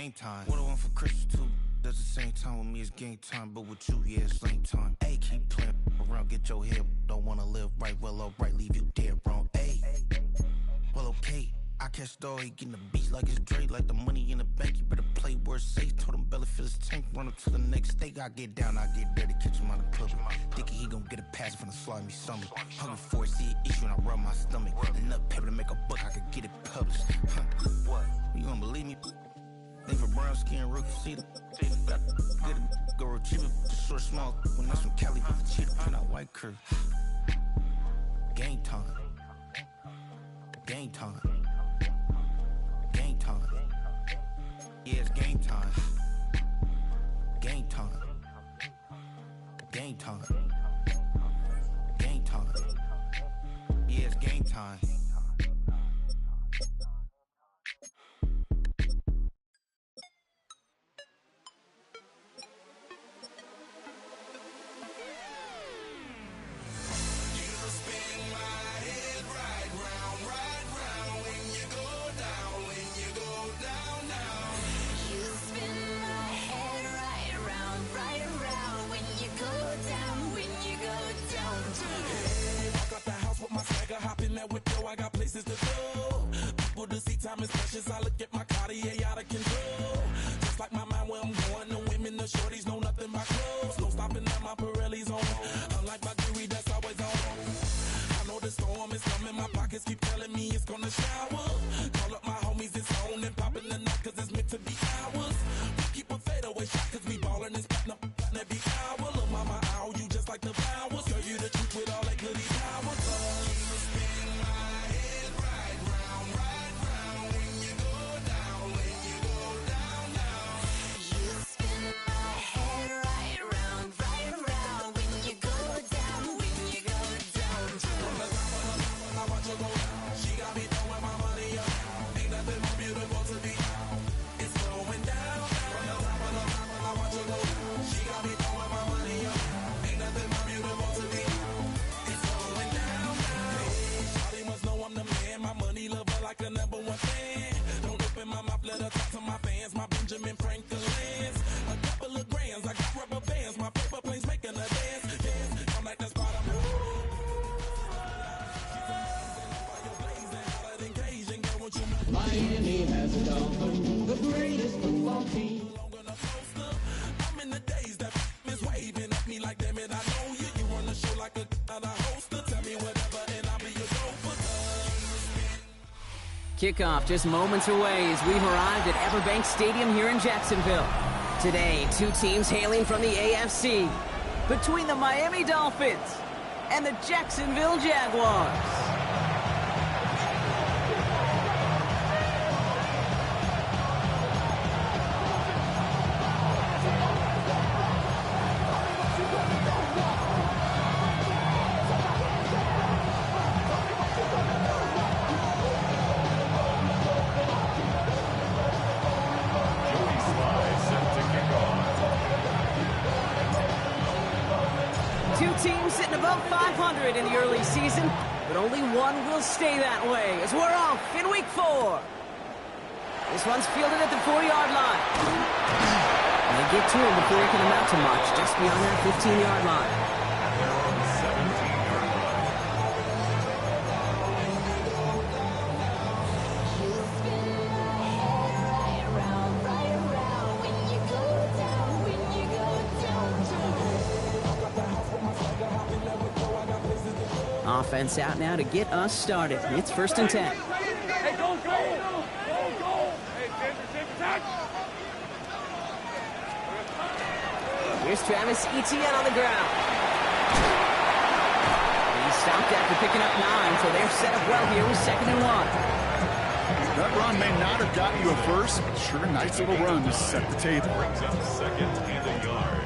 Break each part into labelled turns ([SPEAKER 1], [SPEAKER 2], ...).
[SPEAKER 1] game time. What I want for Christmas too. That's the same time with me, it's game time, but with you, yeah, it's same time. Hey, keep playing around, get your head. Don't wanna live right, well, alright, leave you dead wrong. Hey, well, okay. I catch the dog, he getting the beats like it's Dre, like the money in the bank. You better play where it's safe. Told him belly fill his tank, run up to the next steak. I get down, I get dirty, catch him on the club. Thinking he gon' get a pass from the slide me something. Hungry for it, see an issue and I rub my stomach. Enough paper to make a book, I could get it published. What? You gonna believe me? Think for brown skin, rookie, see them. Go retrieve it, the short, small. When that's from Cali, but the cheetah print out white curve. Game time. Game time. Game time. Yeah, it's game time. Game time. Game time. Game time. Yeah, it's game time.
[SPEAKER 2] I got places to go. People to see, time is precious. I look at my Cartier out of control. Just like my mind where I'm going. The women, the shorties know nothing but clothes. No stopping at my Pirelli's on. Unlike my jewelry that's always on. I know the storm is coming. My pockets keep telling me it's gonna shower. Call up my homies, it's on and popping the night cause it's meant to be ours. We keep a fadeaway shot cause we ballin' and spittin' up every hour. Look, mama, owe you just like the flowers. Girl, you the truth with all that goody powers.
[SPEAKER 3] Miami has a Dolphin, the greatest football team.
[SPEAKER 2] I'm in the days that is waving at me like, damn it, I know you. You run the show like a hoster. Tell me whatever and I'll be your gopher.
[SPEAKER 4] Kickoff just moments away as we've arrived at Everbank Stadium here in Jacksonville. Today, two teams hailing from the AFC. Between the Miami Dolphins and the Jacksonville Jaguars. Two teams sitting above 500 in the early season, but only one will stay that way as we're off in week 4. This one's fielded at the 4-yard line. And they get to him before he can amount to much, just beyond that 15-yard line.
[SPEAKER 5] They're on the 17-yard line.
[SPEAKER 4] Offense out now to get us started. It's 1st and 10.
[SPEAKER 6] Hey, go! Hey,
[SPEAKER 4] Here's Travis Etienne on the ground. He stopped after picking up 9, so they're set up well here with 2nd and 1.
[SPEAKER 7] That run may not have gotten you a first, but sure, nice little run to set the table.
[SPEAKER 5] Brings up 2nd and a yard.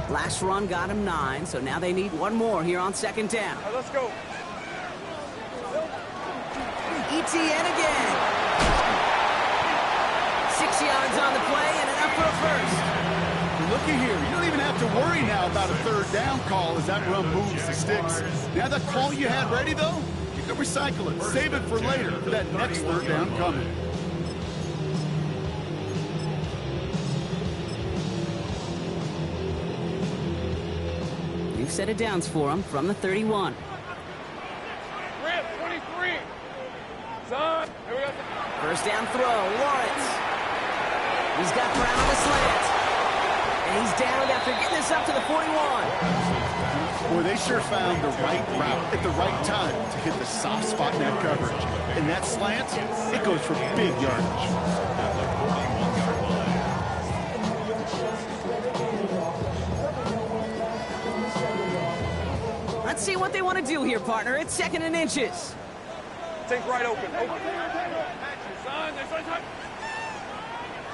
[SPEAKER 4] Last run got him 9, so now they need one more here on 2nd down.
[SPEAKER 6] Let's go.
[SPEAKER 4] Etienne again. 6 yards on the play and enough for a first.
[SPEAKER 7] looky here. You don't even have to worry now about a third down call as that run moves the sticks. Now that call you had ready, though, you can recycle it. Save it for later for that next third down coming.
[SPEAKER 4] New set of downs for him from the 31.
[SPEAKER 6] Rip, 23. Son, here we go.
[SPEAKER 4] First down throw, Lawrence. He's got Brown on the slant. And he's down after getting this up to the 41.
[SPEAKER 7] Boy, they sure found the right route at the right time to hit the soft spot in that coverage. And that slant, it goes for big yardage.
[SPEAKER 4] Let's see what they want to do here, partner. It's 2nd and inches.
[SPEAKER 6] Take right open. Son, there's one time.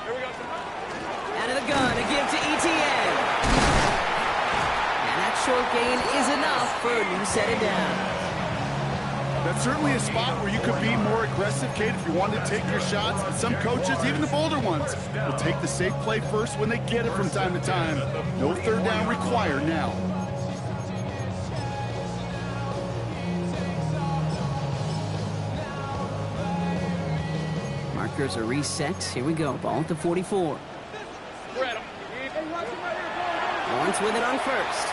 [SPEAKER 6] Here we go, son.
[SPEAKER 4] Out of the gun to give to ETN. And that short gain is enough for a new set of downs.
[SPEAKER 7] That's certainly a spot where you could be more aggressive, Kate, if you wanted to take your shots. But some coaches, even the bolder ones, will take the safe play first when they get it from time to time. No third down required now.
[SPEAKER 4] Markers are reset. Here we go. Ball at the 44. Lawrence with it on first.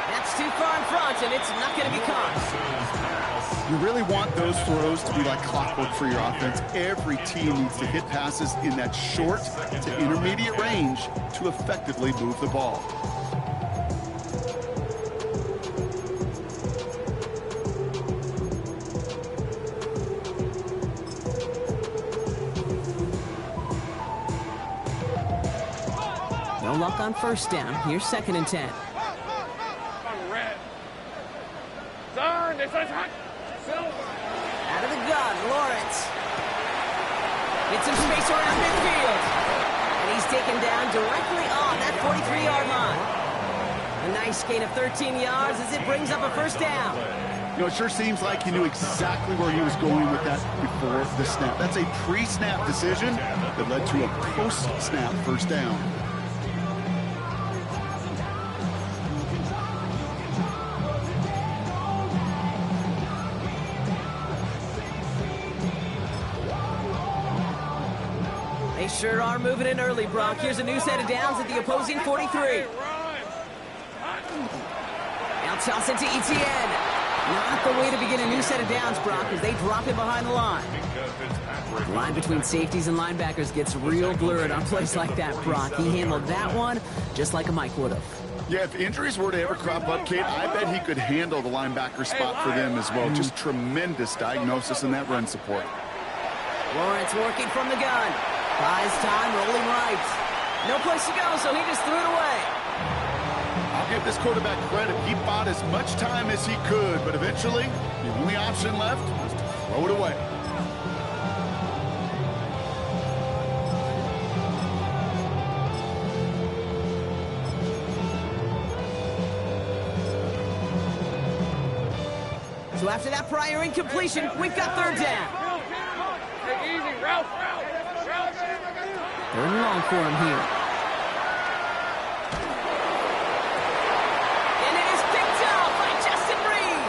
[SPEAKER 4] That's too far in front, and it's not going to be caught.
[SPEAKER 7] You really want those throws to be like clockwork for your offense. Every team needs to hit passes in that short to intermediate range to effectively move the ball.
[SPEAKER 4] No luck on first down. Here's 2nd and 10. Out of the gun, Lawrence. Gets some space around midfield. And he's taken down directly on that 43-yard line. A nice gain of 13 yards as it brings up a first down.
[SPEAKER 7] You know, it sure seems like he knew exactly where he was going with that before the snap. That's a pre-snap decision that led to a post-snap first down.
[SPEAKER 4] They sure are moving in early, Brock. Here's a new set of downs at the opposing 43. Now toss it to ETN. Not the way to begin a new set of downs, Brock, as they drop it behind the line. The line between safeties and linebackers gets real blurred on plays like that, Brock. He handled that one just like a Mike would have.
[SPEAKER 7] Yeah, if injuries were to ever crop up, Kate, I bet he could handle the linebacker spot for them as well. Just tremendous diagnosis in that run support.
[SPEAKER 4] Lawrence working from the gun. Buys time, rolling right. No place to go, so he just threw it away.
[SPEAKER 7] I'll give this quarterback credit. He bought as much time as he could, but eventually, the only option left was to throw it away.
[SPEAKER 4] So after that prior incompletion, we've got third down.
[SPEAKER 6] Take it easy, Ralph.
[SPEAKER 4] Third and long for him here. And it is picked up by Justin Reed.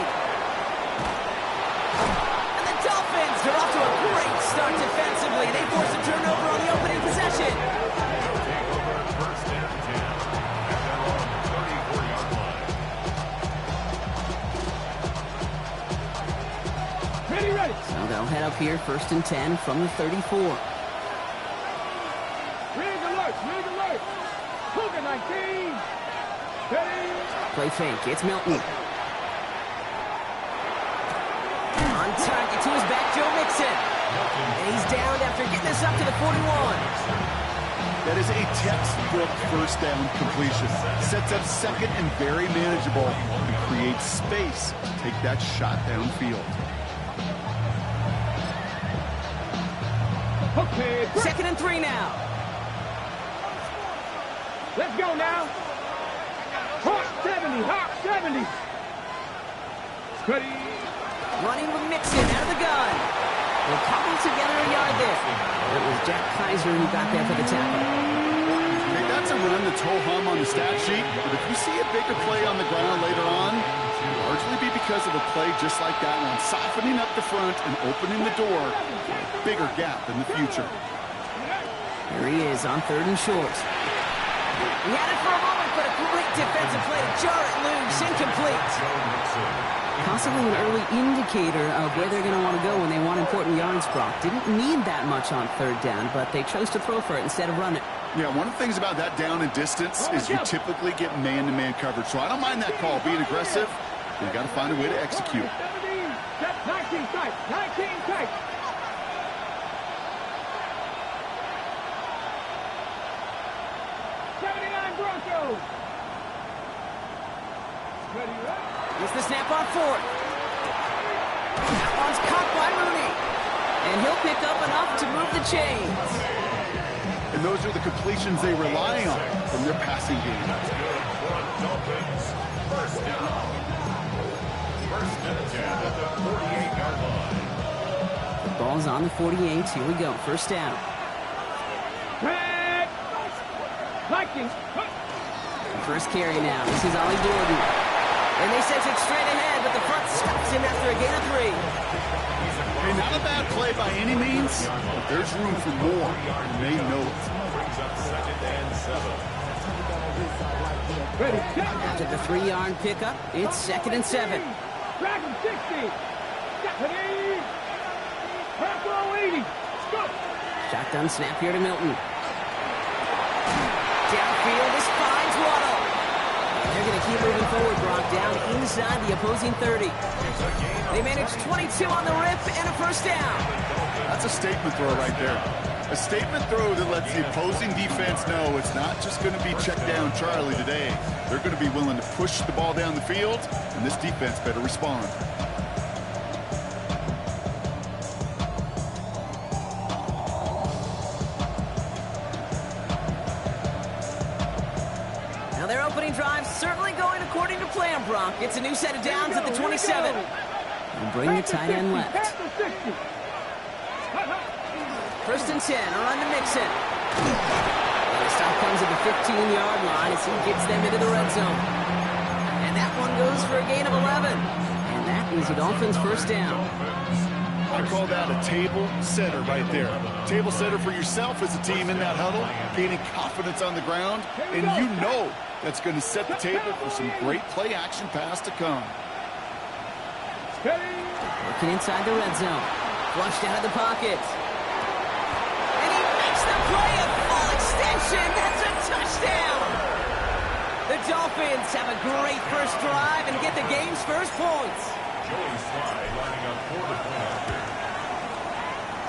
[SPEAKER 4] And the Dolphins are off to a great start defensively. They force a turnover on the opening possession.
[SPEAKER 5] First and 10 at their own 34-yard line.
[SPEAKER 6] Ready.
[SPEAKER 4] So they'll head up here, 1st and 10 from the 34. Play fake. It's Milton. On target to his back, Joe Mixon. And he's down after getting this up to the 41.
[SPEAKER 7] That is a textbook first down completion. Sets up second and very manageable and creates space to take that shot downfield.
[SPEAKER 6] Okay.
[SPEAKER 4] 2nd and 3 now.
[SPEAKER 6] Let's go now. Hawk 70. Ready.
[SPEAKER 4] Running with Mixon out of the gun. They'll cobble together a yard there. It was Jack Kaiser who got there for the tackle.
[SPEAKER 7] Hey, that's a run that's ho-hum on the stat sheet, but if you see a bigger play on the ground later on, it'll largely be because of a play just like that one, softening up the front and opening the door for a bigger gap in the future.
[SPEAKER 4] Here he is on 3rd and short. He had it for a moment, but a great defensive play to jar it loose, incomplete. Possibly an early indicator of where they're going to want to go when they want important yards, Brock. Didn't need that much on 3rd down, but they chose to throw for it instead of run it.
[SPEAKER 7] Yeah, one of the things about that down and distance is you typically get man-to-man coverage. So I don't mind that call, being aggressive. You got to find a way to execute.
[SPEAKER 5] 19 tight. 19 tight.
[SPEAKER 4] Here's the snap on 4th. That one's caught by Mooney. And he'll pick up enough to move the chains.
[SPEAKER 7] And those are the completions they rely on from their passing game.
[SPEAKER 5] That's good for Dolphins. First down. First and 10 at the 48-yard line.
[SPEAKER 4] The ball's on the 48. Here we go. First down. First carry now. This is Ollie Gordon. And they sent it straight ahead, but the front stops him after a gain of 3.
[SPEAKER 7] Hey, not a bad play by any means, but there's room for more, and they know it.
[SPEAKER 5] Brings up 2nd and 7.
[SPEAKER 4] After the 3-yard pickup, it's 2nd and 7.
[SPEAKER 5] Back and 60. Stephanie. Back row 80. Go.
[SPEAKER 4] Shotgun snap here to Milton. Downfield, this finds Waddle. They're going to keep moving forward, Brock, down inside the opposing 30. They managed 22 on the rip and a first down.
[SPEAKER 7] That's a statement throw right there. A statement throw that lets the opposing defense know it's not just going to be check down Charlie today. They're going to be willing to push the ball down the field, and this defense better respond.
[SPEAKER 4] Drive certainly going according to plan, Brock. It's a new set of downs at the 27. And bring the tight end left. First and 10, a run to Mixon. And the stop comes at the 15-yard line as he gets them into the red zone. And that one goes for a gain of 11. And that is the Dolphins' first down.
[SPEAKER 7] I call that a table setter right there. Table setter for yourself as a team in that huddle, gaining confidence on the ground, and you know that's going to set the table for some great play-action pass to come.
[SPEAKER 4] Working inside the red zone. Flushed out of the pocket. And he makes the play a full extension. That's a touchdown. The Dolphins have a great first drive and get the game's first points.
[SPEAKER 5] Joey Sly lining up for the point after.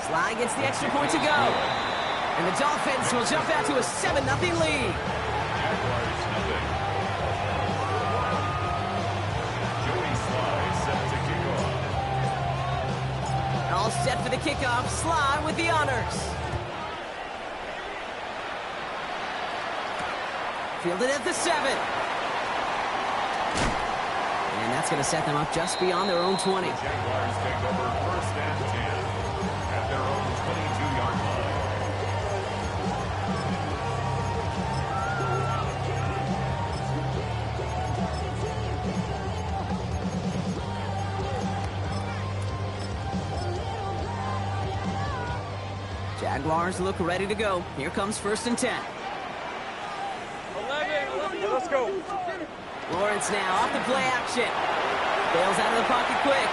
[SPEAKER 4] Sly gets the extra point to go. And the Dolphins will jump out to a 7-0 lead.
[SPEAKER 5] Jaguars nothing. Joey Sly set to kick off.
[SPEAKER 4] All set for the kickoff. Sly with the honors. Fielded at the 7. And that's going to set them up just beyond their own 20.
[SPEAKER 5] The Jaguars take over first and 10 at their own 22-yard line.
[SPEAKER 4] Jaguars look ready to go. Here comes first and 10.
[SPEAKER 6] 11. Let's go.
[SPEAKER 4] Lawrence now off the play action. Bails out of the pocket quick.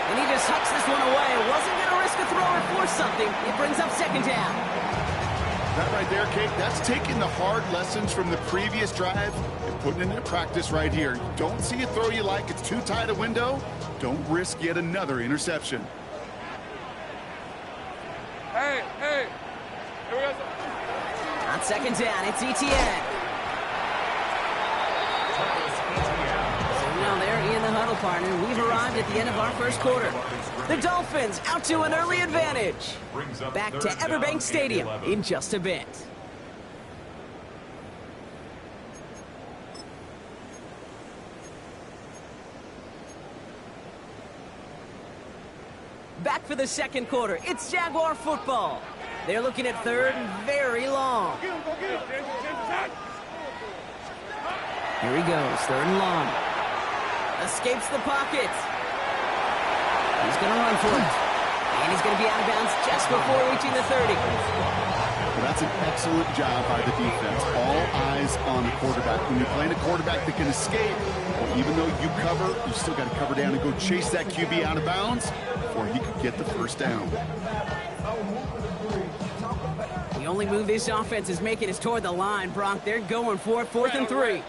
[SPEAKER 4] And he just hucks this one away. Wasn't going to risk a throw or force something. It brings up second down.
[SPEAKER 7] That right there, Kate, that's taking the hard lessons from the previous drive and putting it into practice right here. You don't see a throw you like, it's too tight a window. Don't risk yet another interception.
[SPEAKER 6] Hey. Here we go.
[SPEAKER 4] On second down, it's ETN. So now they're in the huddle, partner. We've arrived at the end of our first quarter. The Dolphins out to an early advantage. Back to Everbank Stadium in just a bit. Back for the second quarter. It's Jaguar football. They're looking at third and very long. Here he goes, third and long. Escapes the pocket. He's going to run for it. And he's going to be out of bounds just before reaching the 30.
[SPEAKER 7] Well, that's an excellent job by the defense. All eyes on the quarterback. When you're playing a quarterback that can escape, well, even though you cover, you still got to cover down and go chase that QB out of bounds before he could get the first down.
[SPEAKER 4] The only move this offense is making is toward the line, Brock. They're going for it, 4th and 3.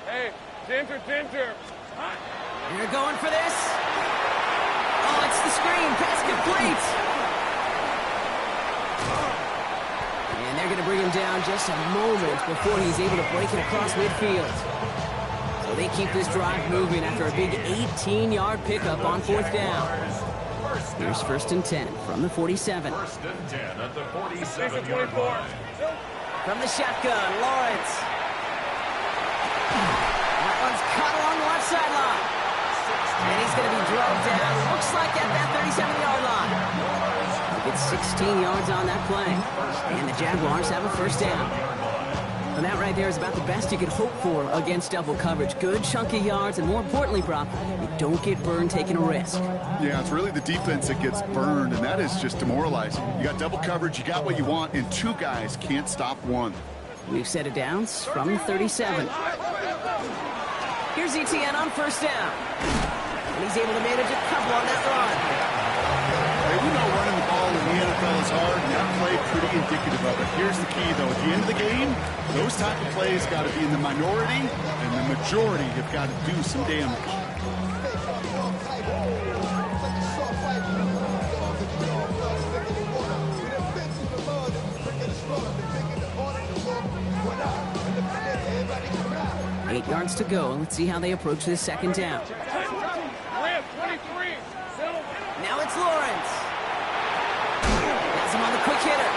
[SPEAKER 6] Hey, Ginger.
[SPEAKER 4] They're going for this. Oh, it's the screen. Pass complete. And they're going to bring him down just a moment before he's able to break it across midfield. So they keep this drive moving after a big 18-yard pickup on 4th down. Here's 1st and 10 from the 47.
[SPEAKER 5] 1st and 10 at the 47-yard line.
[SPEAKER 4] From the shotgun, Lawrence. That one's caught along the left sideline. And he's going to be drugged down. Looks like at that 37-yard line. It's 16 yards on that play. And the Jaguars have a first down. And that right there is about the best you could hope for against double coverage. Good chunky yards, and more importantly, Brock, you don't get burned taking a risk.
[SPEAKER 7] Yeah, it's really the defense that gets burned, and that is just demoralizing. You got double coverage, you got what you want, and two guys can't stop one.
[SPEAKER 4] New set of downs from 37. Here's ETN on first down. And he's able to manage a couple on that run.
[SPEAKER 7] Hey, we know running the ball in the NFL is hard, and that play pretty indicative of it. Here's the key, though. At the end of the game, those type of plays got to be in the minority, and the majority have got to do some damage.
[SPEAKER 4] Eight yards to go. Let's see how they approach this second down. Now it's Lawrence. Has him on the quick hitter.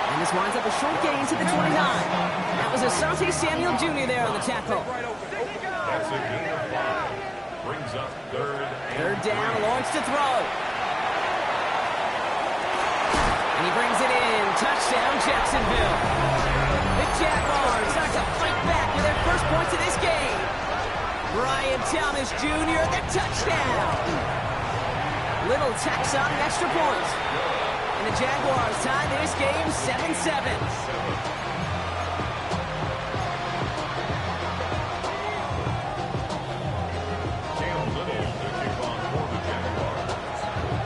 [SPEAKER 4] And this winds up a short gain to the 29. That was Asante Samuel Jr. there on the tackle.
[SPEAKER 5] That's a gain of 5. Brings up
[SPEAKER 4] Third down, Lawrence to throw. And he brings it in. Touchdown, Jacksonville. The Jaguars start to fight back with their first points of this game. Brian Thomas Jr., the touchdown. Little tacks on an extra point. And the Jaguars tie this game 7-7.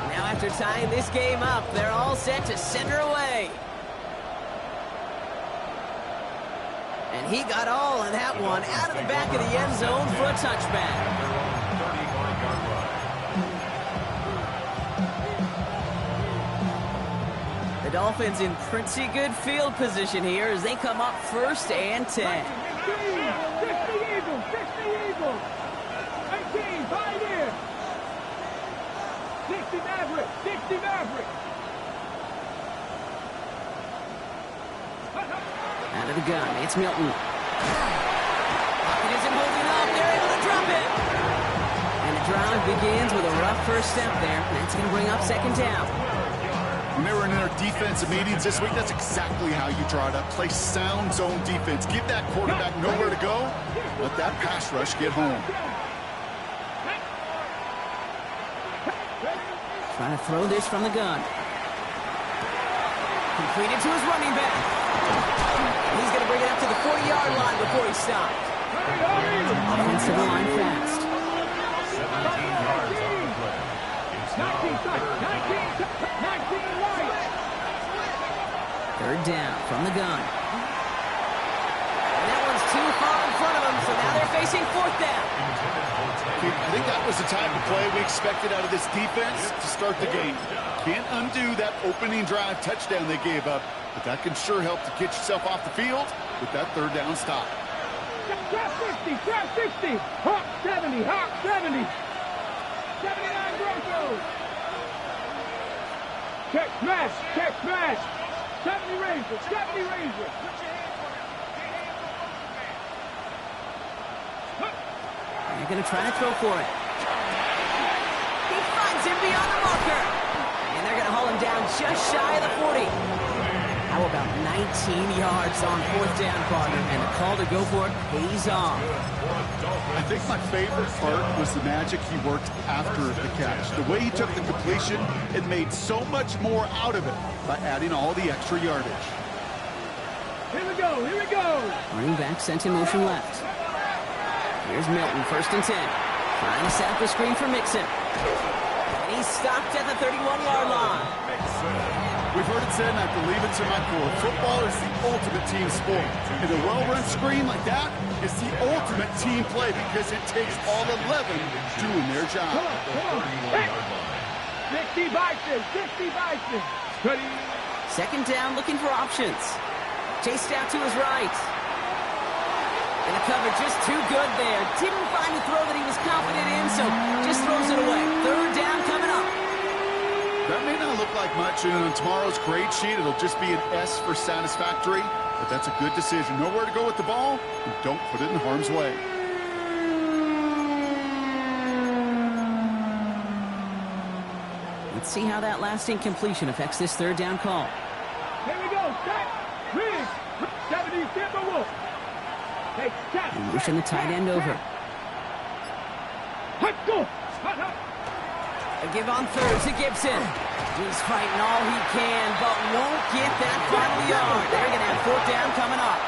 [SPEAKER 4] Now after tying this game up, they're all set to center away. And he got all of that one out of the back of the end zone for a touchback. The Dolphins in pretty good field position here as they come up 1st and 10.
[SPEAKER 8] 60 Eagles! 18, right here! 60 Maverick! 60 Maverick!
[SPEAKER 4] Out of the gun, it's Milton. It isn't holding up, they're able to drop it! And the drive begins with a rough first step there. That's going to bring up second down.
[SPEAKER 7] When they were in their defensive meetings this week, that's exactly how you draw it up. Play sound zone defense. Give that quarterback nowhere to go. Let that pass rush get home.
[SPEAKER 4] Trying to throw this from the gun. Completed to his running back. He's going to bring it up to the 40-yard line before he stopped. Offensive line fast.
[SPEAKER 5] 17 yards on the play. It's now
[SPEAKER 4] 3rd down from the gun. And that one's too far in front of him, so now they're facing 4th down.
[SPEAKER 7] I think that was the type of play we expected out of this defense to start the game. Can't undo that opening drive touchdown they gave up, but that can sure help to get yourself off the field with that 3rd down stop.
[SPEAKER 8] Trap 60! Trap 60! Hawk 70! Hawk 70! 79 Broncos! Check smash! Check smash! 70 Rangers! 70 Rangers!
[SPEAKER 4] They're going to try to throw for it. He finds him beyond the marker. And they're going to haul him down just shy of the 40. How about 19 yards on 4th down, partner? And the call to go for it pays off.
[SPEAKER 7] I think my favorite part was the magic he worked after the catch. The way he took the completion and made so much more out of it by adding all the extra yardage.
[SPEAKER 8] Here we go, here we go.
[SPEAKER 4] Running back sent in motion left. Here's Milton, 1st and 10. Trying to set up a screen for Mixon. And he's stopped at the 31-yard line.
[SPEAKER 7] We've heard it said, and I believe it's in my core, football is the ultimate team sport. And a well-run screen like that is the ultimate team play because it takes all 11 doing their job.
[SPEAKER 8] Come on. Hey. 60 Bison, 60 Bison. Ready?
[SPEAKER 4] 2nd down, looking for options. Chased out to his right. And the cover just too good there. Didn't find a throw that he was confident in, so just throws it away. 3rd down coming up.
[SPEAKER 7] That may not look like much, and on tomorrow's grade sheet, it'll just be an S for satisfactory, but that's a good decision. Nowhere to go with the ball, and don't put it in harm's way.
[SPEAKER 4] Let's see how that last incompletion affects this 3rd down call.
[SPEAKER 8] Here we go, stop. Ready. 70 Timberwolf. Hey, stop.
[SPEAKER 4] Motion the tight end over.
[SPEAKER 8] Hot go.
[SPEAKER 4] A give on 3rd to Gibson. He's fighting all he can, but won't get that final yard. They're going to have 4th down coming up.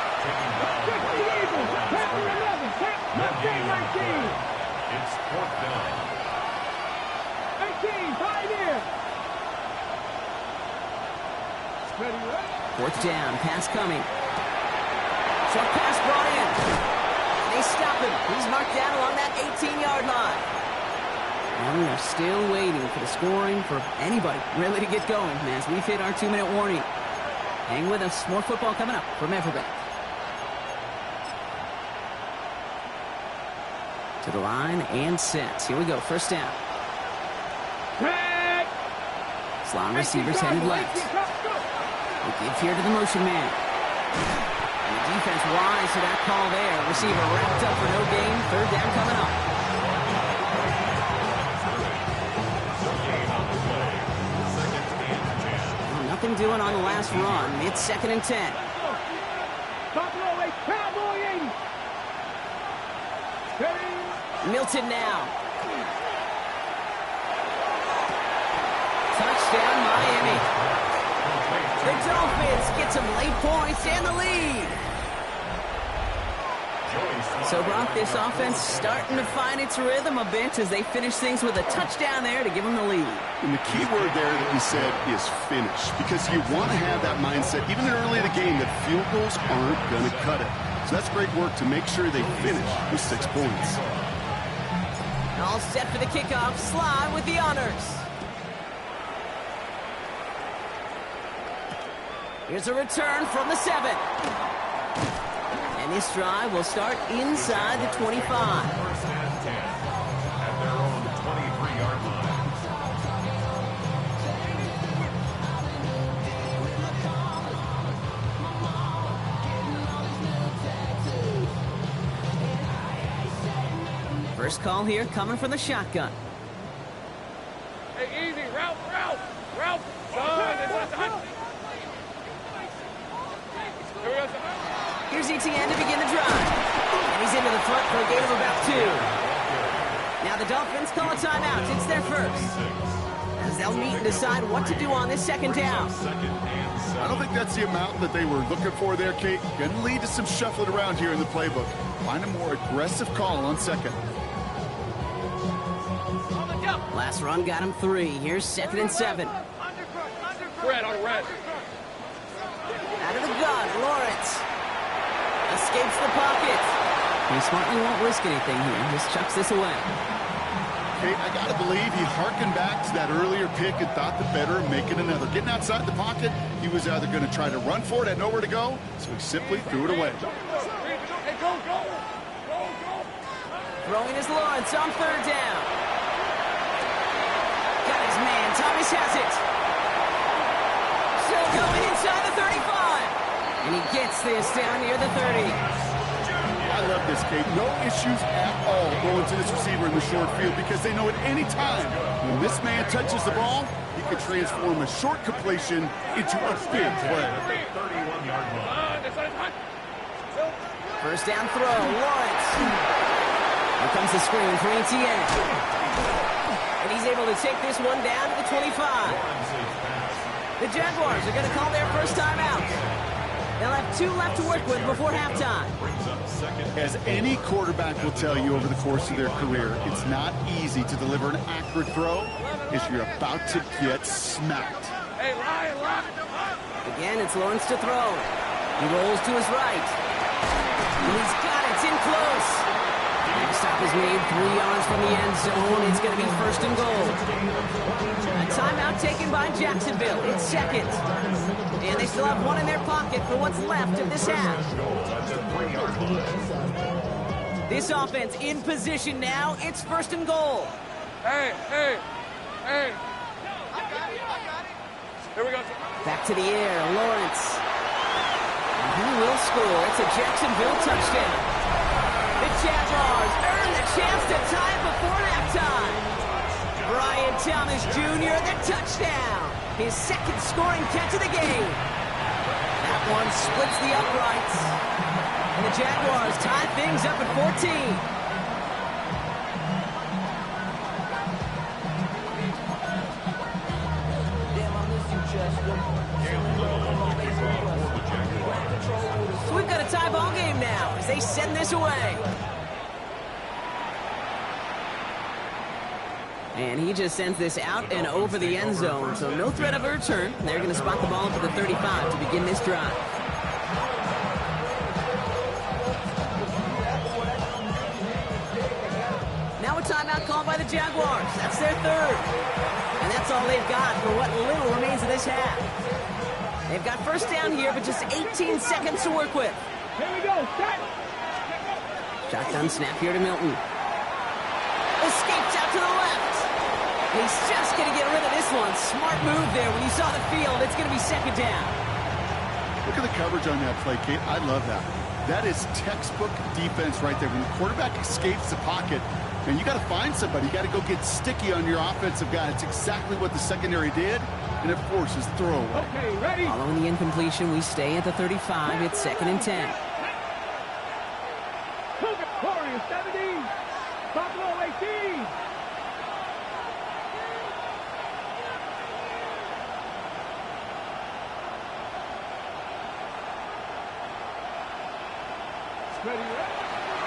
[SPEAKER 5] It's 4th down.
[SPEAKER 8] 18, 5 here.
[SPEAKER 4] 4th down, pass coming. Short pass brought in. They stop him. He's marked down along that 18-yard line. And we are still waiting for the scoring for anybody really to get going as we've hit our 2-minute warning. Hang with us. More football coming up from Everbank. To the line and set. Here we go. 1st down. Slot receivers headed left. We give here to the motion man. And the defense wise to that call there. Receiver wrapped up for no gain. 3rd down coming up. Nothing doing on the last run. It's 2nd and 10. Milton now. Touchdown, Miami. The Dolphins get some late points and the lead. So, Brock, this offense starting to find its rhythm a bit as they finish things with a touchdown there to give them the lead.
[SPEAKER 7] And the key word there that you said is finish, because you want to have that mindset, even early in the game, that field goals aren't going to cut it. So that's great work to make sure they finish with 6 points.
[SPEAKER 4] All set for the kickoff. Sly with the honors. Here's a return from the 7. And this drive will start inside the 25.
[SPEAKER 5] 1st and 10 at their own 23-yard line.
[SPEAKER 4] First call here coming from the shotgun.
[SPEAKER 6] Hey, easy. Ralph. Son, it's not the hunt. Here we go, son.
[SPEAKER 4] Here's ETN to begin the drive. And he's into the front for a gain of about 2. Now the Dolphins call a timeout. It's their first. As they'll meet and decide what to do on this 2nd down.
[SPEAKER 7] I don't think that's the amount that they were looking for there, Kate. Going to lead to some shuffling around here in the playbook. Find a more aggressive call on 2nd.
[SPEAKER 4] Last run got him 3. Here's 2nd and 7.
[SPEAKER 6] Red on red.
[SPEAKER 4] Out of the gun, Lawrence. Escapes the pocket. He smartly won't risk anything here. Just chucks this away.
[SPEAKER 7] Kate, I got to believe he harkened back to that earlier pick and thought the better of making another. Getting outside the pocket, he was either going to try to run for it, had nowhere to go, so he simply threw it away.
[SPEAKER 6] Hey, go.
[SPEAKER 4] Throwing is Lawrence on 3rd down. Got his man. Thomas has it. Still going inside the 35. And he gets this down near the 30.
[SPEAKER 7] I love this, Kate. No issues at all going to this receiver in the short field because they know at any time when this man touches the ball, he could transform a short completion into a big play.
[SPEAKER 5] 31-yard line.
[SPEAKER 4] First down throw, Lawrence. Here comes the screen for ETN. And he's able to take this one down to the 25. The Jaguars are going to call their first time out. They'll have 2 left to work with before halftime.
[SPEAKER 7] As any quarterback will tell you over the course of their career, it's not easy to deliver an accurate throw as you're about to get smacked.
[SPEAKER 6] Hey, line.
[SPEAKER 4] Again, it's Lawrence to throw. He rolls to his right. And he's got it. It's in close. Next stop is made 3 yards from the end zone. It's going to be first and goal. A timeout taken by Jacksonville. It's second. And they still have 1 in their pocket for what's left of this half. This offense in position now. It's first and goal.
[SPEAKER 6] Hey. Here we go.
[SPEAKER 4] Back to the air, Lawrence. And he will score. It's a Jacksonville touchdown. The Jaguars earn the chance to tie it before halftime. Brian Thomas Jr., the touchdown. His second scoring catch of the game. That one splits the uprights. And the Jaguars tie things up at 14. So we've got a tie ball game now as they send this away. And he just sends this out and over the end zone, so no threat of a return. They're going to spot the ball to the 35 to begin this drive. Now a timeout called by the Jaguars. That's their third. And that's all they've got for what little remains of this half. They've got first down here, but just 18 seconds to work with.
[SPEAKER 8] Here we go, set.
[SPEAKER 4] Shotgun snap here to Milton. Escapes out to the left. He's just going to get rid of this one. Smart move there. When you saw the field, it's going to be second down.
[SPEAKER 7] Look at the coverage on that play, Kate. I love that. That is textbook defense right there. When the quarterback escapes the pocket, and you got to find somebody. You got to go get sticky on your offensive guy. It's exactly what the secondary did, and it forces throwaway.
[SPEAKER 8] Okay, ready?
[SPEAKER 4] Following the incompletion, we stay at the 35. It's second and 10.
[SPEAKER 8] Warriors 17, Buffalo 18.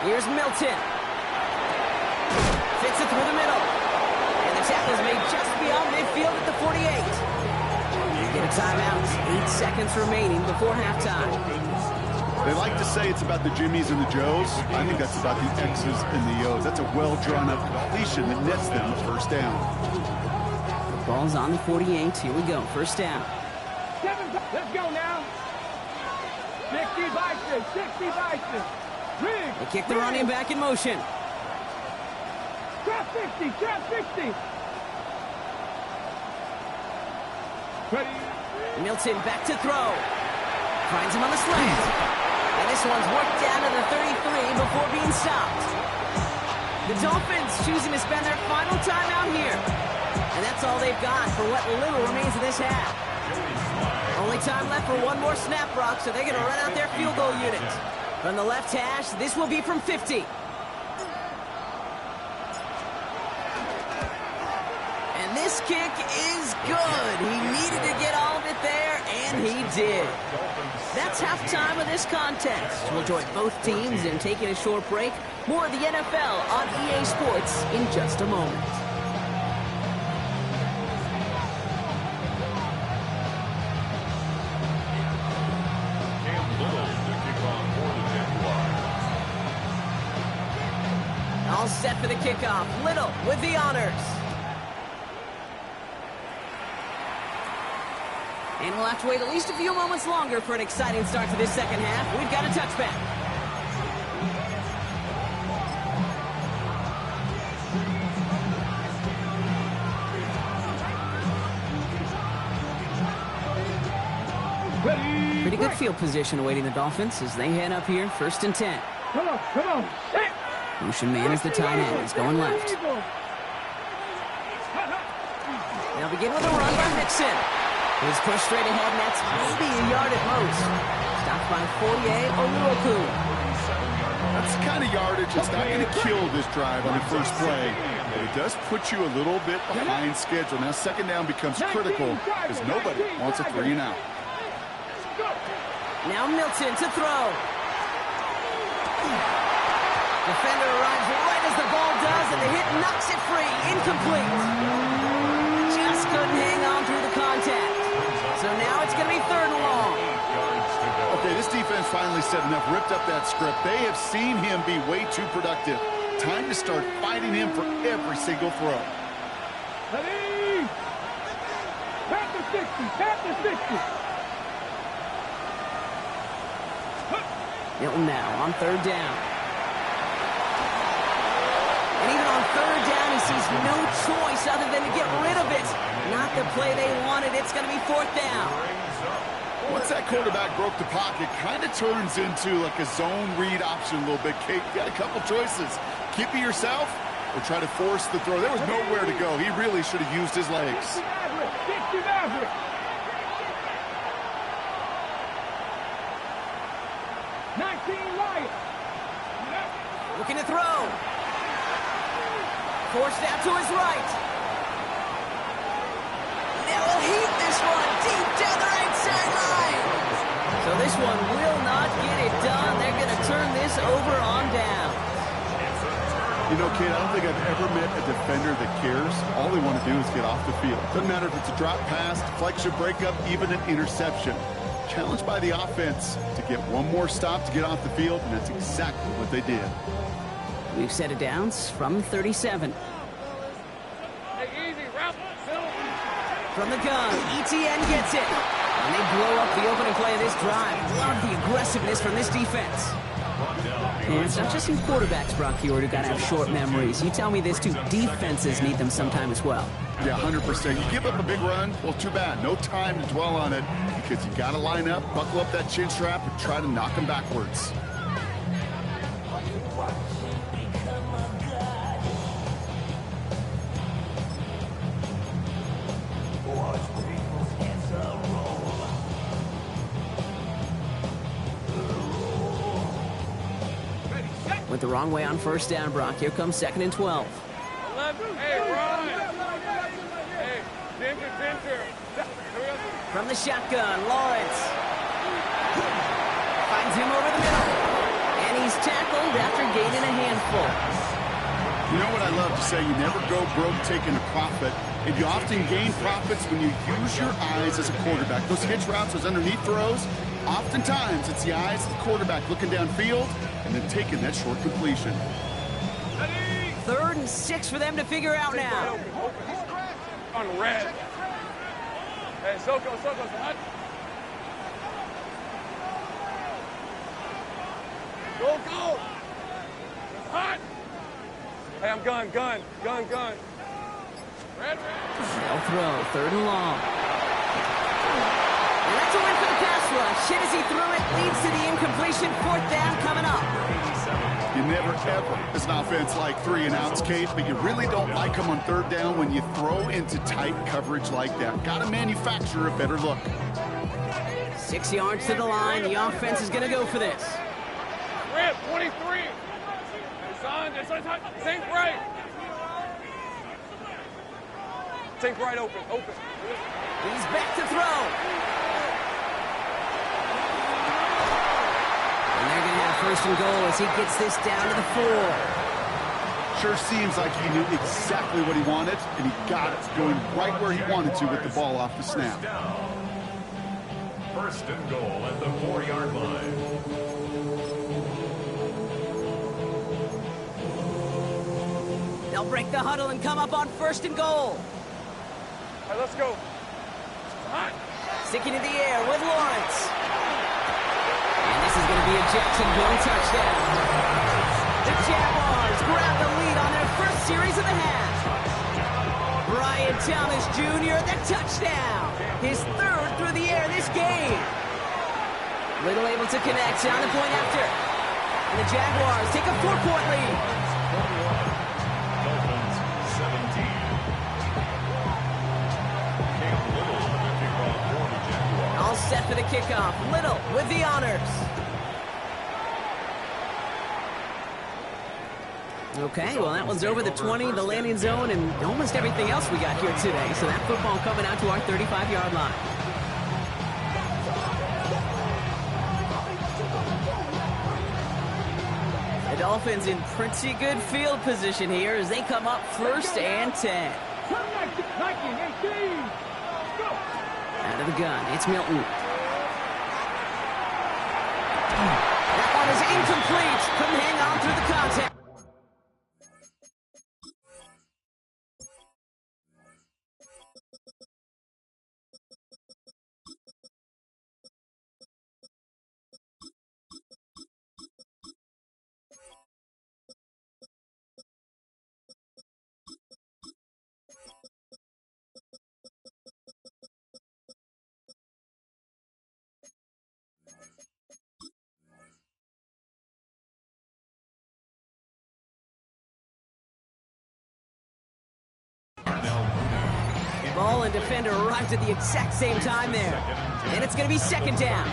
[SPEAKER 4] Here's Milton. Fits it through the middle. And the tackle is made just beyond midfield at the 48. You get a timeout. 8 seconds remaining before halftime.
[SPEAKER 7] They like to say it's about the Jimmies and the Joes. I think that's about the X's and the O's. That's a well-drawn-up completion that nets them first down.
[SPEAKER 4] The ball's on the 48. Here we go. First down.
[SPEAKER 8] Let's go now. 60 by 6.
[SPEAKER 4] They kick the running back in motion.
[SPEAKER 8] Trap 60. Ready?
[SPEAKER 4] Milton back to throw. Finds him on the slant. And this one's worked down to the 33 before being stopped. The Dolphins choosing to spend their final timeout here. And that's all they've got for what little remains of this half. Only time left for one more snap, Brock, so they're going to run out their field goal unit. From the left hash, this will be from 50. And this kick is good. He needed to get all of it there, and he did. That's halftime of this contest. We'll join both teams in taking a short break. More of the NFL on EA Sports in just a moment. All set for the kickoff. Little with the honors. And we'll have to wait at least a few moments longer for an exciting start to this second half. We've got a touchback. Pretty good field position awaiting the Dolphins as they head up here, first and 10.
[SPEAKER 8] Come on.
[SPEAKER 4] Motion man is the tight end. He's going left. They'll begin with a run by Mixon. He's pushed straight ahead, and that's maybe a yard at most. Stopped by Fourier Oluoku.
[SPEAKER 7] That's the kind of yardage that's not going to kill this drive on the first play. But it does put you a little bit behind schedule. Now second down becomes critical because nobody wants a 3 and out.
[SPEAKER 4] Now Milton to throw. Defender arrives right as the ball does, and the hit knocks it free. Incomplete. Just couldn't hang on through the contact. So now it's going to be 3rd and long.
[SPEAKER 7] Okay, this defense finally said enough, ripped up that script. They have seen him be way too productive. Time to start fighting him for every single throw.
[SPEAKER 8] Ready? Tap the 60, tap the 60.
[SPEAKER 4] Milton now on 3rd down. And even on 3rd down, he sees no choice other than to get rid of it. Not the play they wanted. It's going to be 4th down.
[SPEAKER 7] Once that quarterback broke the pocket, kind of turns into like a zone read option a little bit. Kate, you got a couple choices. Keep it yourself or try to force the throw. There was nowhere to go. He really should have used his legs.
[SPEAKER 8] 60 Maverick. 19 Wyatt.
[SPEAKER 4] Looking to throw. Forced out to his right. They'll heat this one deep down the right sideline. So this one will not get it done. They're going to turn this over on down.
[SPEAKER 7] You know, Kate, I don't think I've ever met a defender that cares. All they want to do is get off the field. Doesn't matter if it's a drop pass, deflection, breakup, even an interception. Challenged by the offense to get one more stop to get off the field, and that's exactly what they did.
[SPEAKER 4] We've set it downs from 37.
[SPEAKER 6] Hey, easy, route.
[SPEAKER 4] From the gun, ETN gets it. And they blow up the opening play of this drive. Love the aggressiveness from this defense. And it's not just in quarterbacks, Brock Huard, who got to have short memories. You tell me this too, defenses need them sometime as well.
[SPEAKER 7] Yeah, 100%. You give up a big run, well, too bad. No time to dwell on it because you got to line up, buckle up that chin strap, and try to knock them backwards.
[SPEAKER 4] Went the wrong way on 1st down, Brock. Here comes 2nd and 12.
[SPEAKER 6] Hey, Ron. Hey, Ginger.
[SPEAKER 4] From the shotgun, Lawrence. Finds him over the middle. And he's tackled after gaining a handful.
[SPEAKER 7] You know what I love to say? You never go broke taking a profit. And you often gain profits when you use your eyes as a quarterback. Those hitch routes, those underneath throws, oftentimes it's the eyes of the quarterback looking downfield and then taking that short completion.
[SPEAKER 4] 3rd and 6 for them to figure out now.
[SPEAKER 6] On red. Hey, Soko, hot. Go. It's hot. Hey, I'm gun. Red.
[SPEAKER 4] They'll throw, 3rd and long. And that's a win for the pass rush. Hit as he threw it, leads to the incompletion. 4th down coming up.
[SPEAKER 7] You never, ever, as an offense, like 3 and outs, Kate, but you really don't like them on 3rd down when you throw into tight coverage like that. Got to manufacture a better look.
[SPEAKER 4] 6 yards to the line. The offense is going to go for this.
[SPEAKER 6] Red, 23. Think right. Think right, open.
[SPEAKER 4] He's back to throw. And they're going to have 1st and goal as he gets this down to the 4.
[SPEAKER 7] Sure seems like he knew exactly what he wanted, and he got it, going right where he wanted to with the ball off the snap.
[SPEAKER 5] 1st and goal at the 4-yard line.
[SPEAKER 4] They'll break the huddle and come up on 1st and goal.
[SPEAKER 6] All right, let's go. Hot.
[SPEAKER 4] Sticking in the air with Lawrence. And this is going to be a Jacksonville touchdown. The Jaguars grab the lead on their first series of the half. Brian Thomas Jr., the touchdown. His 3rd through the air this game. Little able to connect on the point after. And the Jaguars take a 4-point lead.
[SPEAKER 5] Dolphins 17.
[SPEAKER 4] for the kickoff. Little with the honors. Okay, well, that one's over the 20, the landing zone, and almost everything else we got here today. So that football coming out to our 35-yard line. The Dolphins in pretty good field position here as they come up 1st and 10. Out of the gun, it's Milton. That one is incomplete. Couldn't hang on through the contact. Ball and defender arrived at the exact same time there. And it's going to be 2nd down.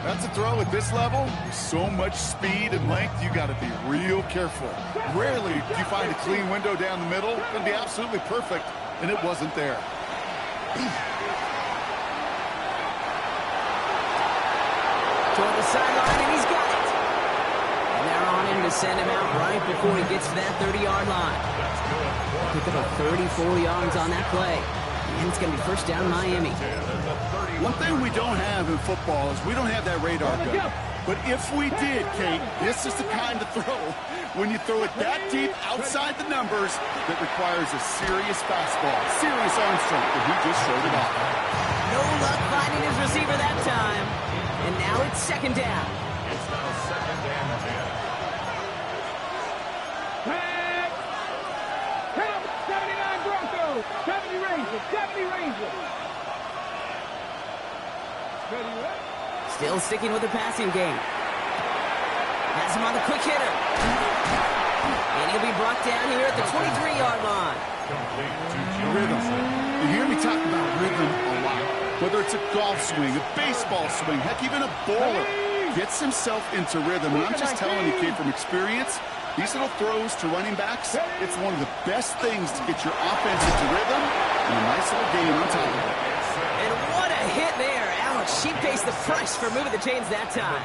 [SPEAKER 7] That's a throw at this level. With so much speed and length, you got to be real careful. Rarely do you find a clean window down the middle. It's going to be absolutely perfect, and it wasn't there.
[SPEAKER 4] Toward the sideline, and he's got it. And they're on him to send him out right before he gets to that 30-yard line. Pick up 34 yards on that play. And it's going to be 1st down Miami.
[SPEAKER 7] One thing we don't have in football is we don't have that radar gun. But if we did, Kate, this is the kind of throw when you throw it that deep outside the numbers that requires a serious fastball, serious arm strength, and he just showed it off.
[SPEAKER 4] No luck finding his receiver that time. And now it's 2nd down.
[SPEAKER 5] It's now 2nd and
[SPEAKER 8] 70 Rangers, 70 Rangers.
[SPEAKER 4] Still sticking with the passing game. Has him on the quick hitter. And he'll be brought down here at the 23-yard line.
[SPEAKER 7] Rhythm. You hear me talk about rhythm a lot. Whether it's a golf swing, a baseball swing, heck, even a bowler gets himself into rhythm. And I'm just telling you, kid, from experience, these little throws to running backs, it's one of the best things to get your offense into rhythm and a nice little game on top of it.
[SPEAKER 4] And what a hit there. Alex, she pays the price for moving the chains that time.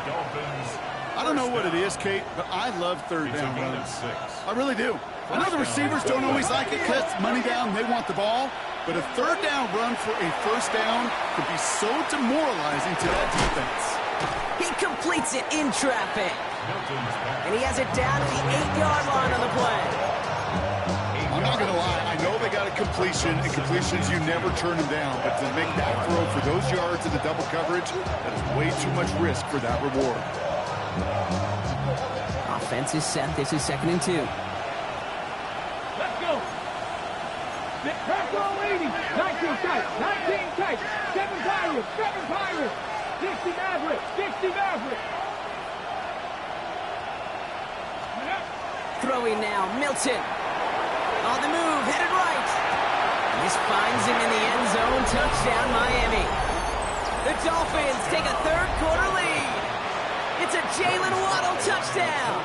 [SPEAKER 7] I don't know what it is, Kate, but I love 3rd down runs. I really do. I know the receivers don't always like it because money down, they want the ball. But a 3rd down run for a 1st down could be so demoralizing to that defense.
[SPEAKER 4] He completes it in traffic. And he has it down to the 8-yard line on the play.
[SPEAKER 7] I'm not going to lie. I know they got a completion, and completions, you never turn them down. But to make that throw for those yards in the double coverage, that is way too much risk for that reward.
[SPEAKER 4] Offense is set. This is 2nd and 2.
[SPEAKER 8] Let's go. Press all 80. 19 tight. 19 tight. 7 Pirates. 7 Pirates. 60 Mavericks. 60 Mavericks.
[SPEAKER 4] Throwing now, Milton. On the move, headed right. This finds him in the end zone. Touchdown, Miami. The Dolphins take a 3rd quarter lead. It's a Jalen Waddle touchdown.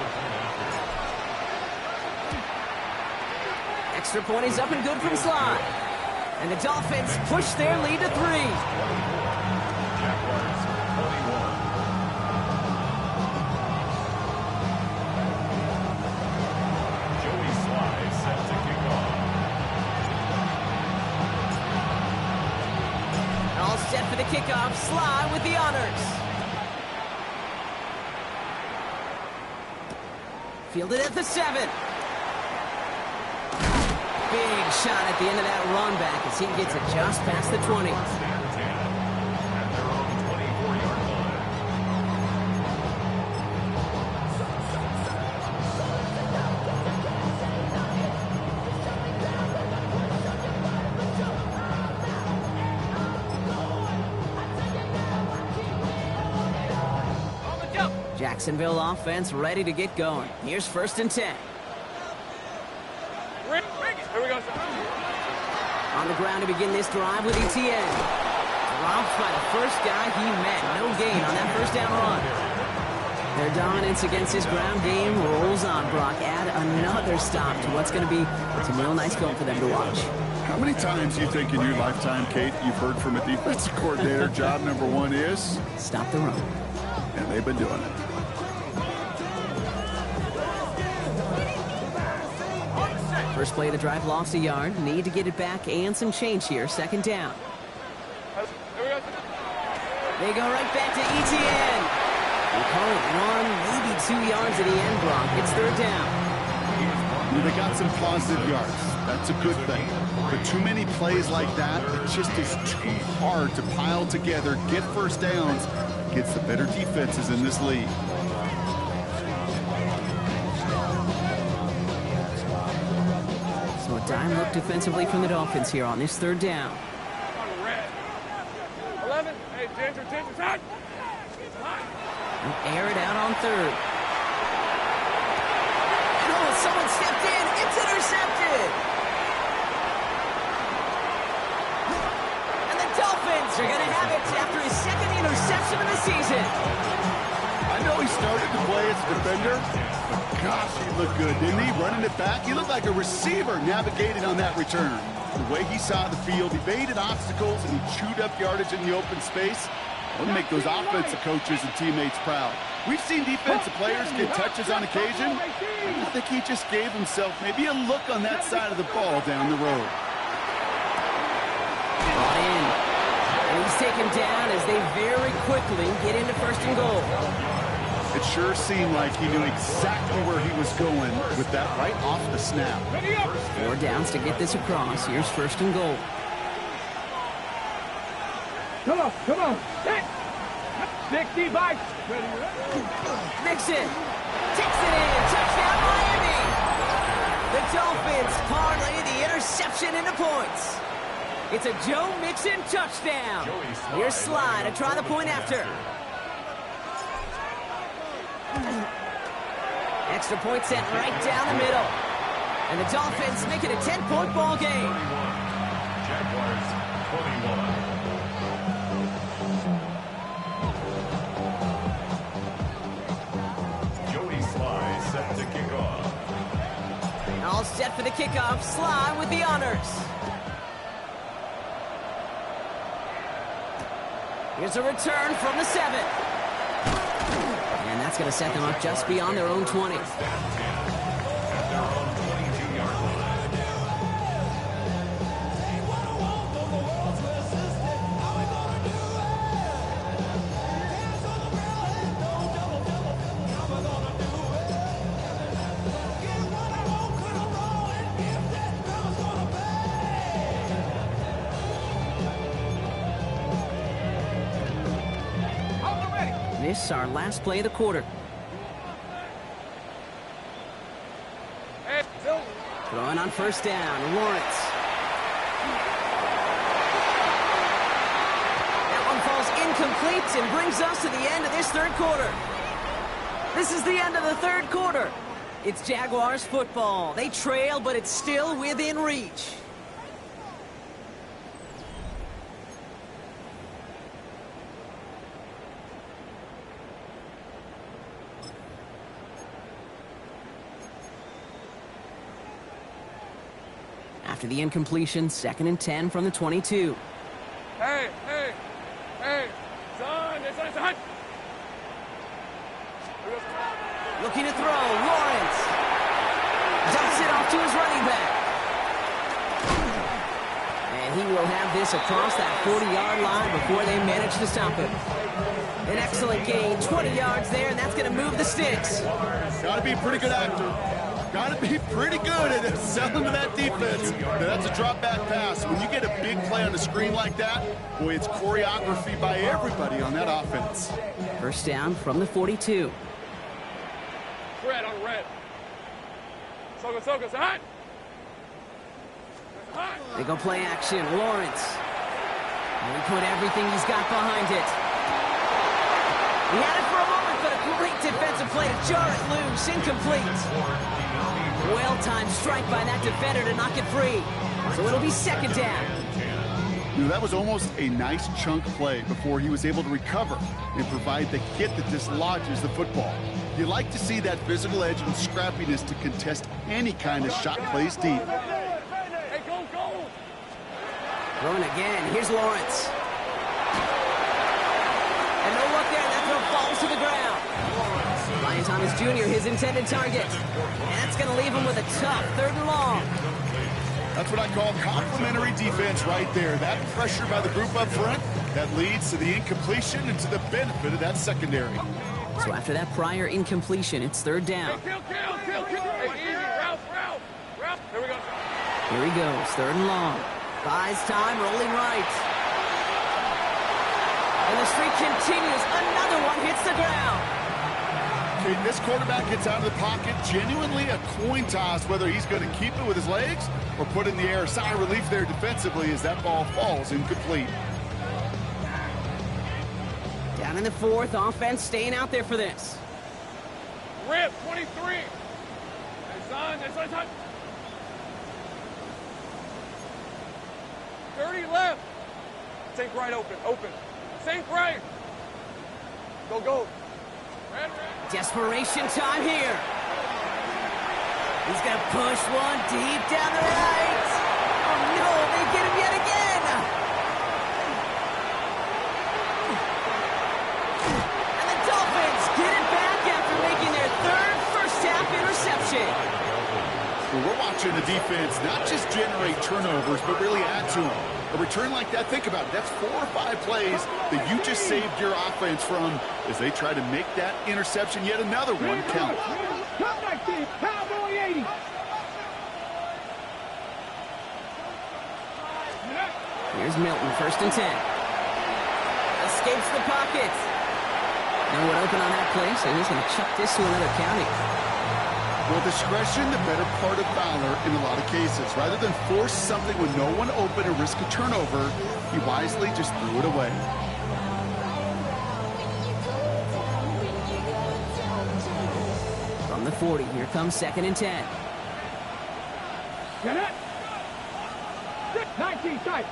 [SPEAKER 4] Extra point is up and good from Sly. And the Dolphins push their lead to 3. Set for the kickoff. Sly with the honors. Fielded at the 7. Big shot at the end of that run back as he gets it just past the 20. Jacksonville offense ready to get going. Here's 1st and 10.
[SPEAKER 6] Here we go, sir.
[SPEAKER 4] On the ground to begin this drive with ETN. Dropped by the first guy he met. No gain on that first down run. Their dominance against his ground game rolls on, Brock. Add another stop to what's going to be some real nice film for them to watch.
[SPEAKER 7] How many times do you think in your lifetime, Kate, you've heard from a defensive coordinator, job number one is?
[SPEAKER 4] Stop the run.
[SPEAKER 7] And they've been doing it.
[SPEAKER 4] First play of the drive lost a yard. Need to get it back and some change here. Second down. They go right back to ETN. We call it 1, maybe 2 yards at the end, Brock. It's third down.
[SPEAKER 7] They got some positive yards. That's a good thing. But too many plays like that, it just is too hard to pile together, get first downs against the better defenses in this league.
[SPEAKER 4] So a dime look defensively from the Dolphins here on this third down.
[SPEAKER 6] 11. Hey, Ginger, time.
[SPEAKER 4] Air it out on third. And someone stepped in. It's intercepted. And the Dolphins are going to have it after his second interception of the season.
[SPEAKER 7] I know he started to play as a defender, but gosh, he looked good, didn't he? Running it back, he looked like a receiver navigating on that return. The way he saw the field, he evaded obstacles, and he chewed up yardage in the open space. I want to make those offensive coaches and teammates proud. We've seen defensive players get touches on occasion. I think he just gave himself maybe a look on that side of the ball down the road.
[SPEAKER 4] Brought in. And he's taken down as they very quickly get into first and goal.
[SPEAKER 7] It sure seemed like he knew exactly where he was going with that right off the snap.
[SPEAKER 4] 4 downs to get this across. Here's first and goal.
[SPEAKER 8] Come on. 65.
[SPEAKER 4] Mixon takes it in. Touchdown, Miami. The Dolphins parlay the interception into points. It's a Joe Mixon touchdown. Here's Sly to try the point after. Extra point sent right down the middle. And the Dolphins make it a 10-point ball game.
[SPEAKER 5] Jaguars 21. Set to kick off.
[SPEAKER 4] All set for the kickoff. Sly with the honors. Here's a return from the 7. And that's going to set them up just beyond their own 20.
[SPEAKER 5] At their own 22-yard line.
[SPEAKER 4] This is our last play of the quarter. Throwing on first down, Lawrence. That one falls incomplete and brings us to the end of this third quarter. This is the end of the third quarter. It's Jaguars football. They trail, but it's still within reach. After the incompletion, 2nd and 10 from the 22.
[SPEAKER 6] Hey, son,
[SPEAKER 4] Looking to throw, Lawrence. Dumps it off to his running back. And he will have this across that 40-yard line before they manage to stop him. An excellent gain, 20 yards there, and that's going to move the sticks.
[SPEAKER 7] Got to be a pretty good actor. Got to be pretty good at selling to that defense. Now, that's a drop-back pass. When you get a big play on the screen like that, boy, it's choreography by everybody on that offense.
[SPEAKER 4] First down from the 42.
[SPEAKER 6] Red on red. Soka, hot.
[SPEAKER 4] They go play action, Lawrence. And he put everything he's got behind it. He had it for a moment, but a great defensive play to jar it loose, incomplete. Well-timed strike by that defender to knock it free. So it'll be second down.
[SPEAKER 7] You know, that was almost a nice chunk play before he was able to recover and provide the hit that dislodges the football. You like to see that physical edge and scrappiness to contest any kind of shot plays deep.
[SPEAKER 6] Hey, go!
[SPEAKER 4] Throwing again. Here's Lawrence. And no look there. That throw falls to the ground. Ryan Thomas Jr., his intended target. And that's going to leave him with a tough 3rd and long.
[SPEAKER 7] That's what I call complimentary defense right there. That pressure by the group up front, that leads to the incompletion and to the benefit of that secondary.
[SPEAKER 4] So after that prior incompletion, it's 3rd down.
[SPEAKER 6] Kill. Hey, easy. Route. Here we go.
[SPEAKER 4] Here he goes, 3rd and long. Buys time, rolling right. And the streak continues. Another one hits the ground.
[SPEAKER 7] Okay, this quarterback gets out of the pocket, genuinely a coin toss whether he's going to keep it with his legs or put it in the air. Sigh of relief there defensively as that ball falls incomplete.
[SPEAKER 4] Down in the 4th, offense staying out there for this.
[SPEAKER 6] Rip, 23. Hey, son. 30 left. Think right, open. Think right. Go. Red.
[SPEAKER 4] Desperation time here. He's going to push one deep down the right. Oh, no, they get him yet again. And the Dolphins get it back after making their 3rd first-half interception.
[SPEAKER 7] Well, we're watching the defense not just generate turnovers, but really add to them. A return like that, think about it, that's 4 or 5 plays that you just saved your offense from as they try to make that interception, yet another one, count.
[SPEAKER 8] Come back, team. Cowboy 80.
[SPEAKER 4] Here's Milton, 1st and 10. Escapes the pocket. No one open on that play, so he's going to chuck this to another county.
[SPEAKER 7] Well, discretion, the better part of valor in a lot of cases. Rather than force something with no one open or risk a turnover, he wisely just threw it away.
[SPEAKER 4] From the 40, here comes 2nd and 10.
[SPEAKER 8] Get it. 19 tight.